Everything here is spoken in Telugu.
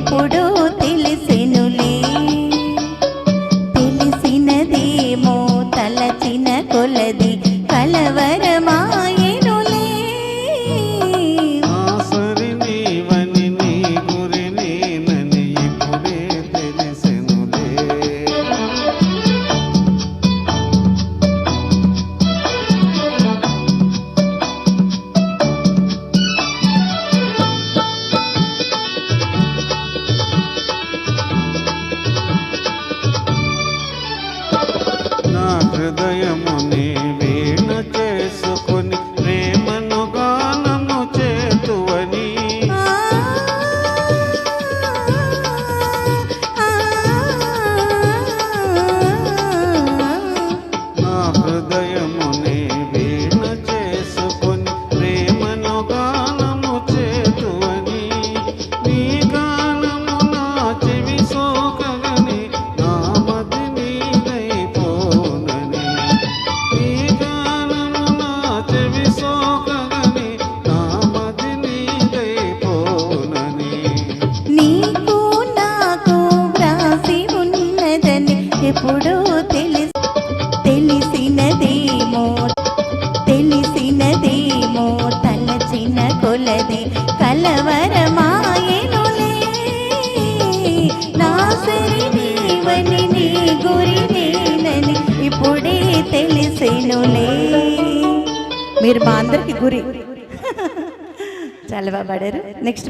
ఎప్పుడో తెలిసెనులే. తెలిసినదేమో తలచిన కొలది కలవరమాయెనులే. ఆసరి నీవని నీ గురి నేనని ఇప్పుడే తెలిసెనులే. నా హృదయముని వీణ చేసుకొని ప్రేమను గానము చేతువని. నా హృదయముని వీణ చేసుకొని ప్రేమను గానము చేతువని. నీ గానము నా చెవి సోకగని నా మది నీదైపోనని. నీ గానము నా చెవి సోకగని నా మది నీదైపోనని. నీకు నాకు వ్రాసి ఉన్నదని ఎప్పుడో తెలిసినదేమో తలచిన కొలది కలవరమాయెనులే. నా సరి నీవని నీ గురి నేనని ఇప్పుడే తెలిసెనులే. మీరు మా అందరికి గురి. చాలా బాగా పాడారు. నెక్స్ట్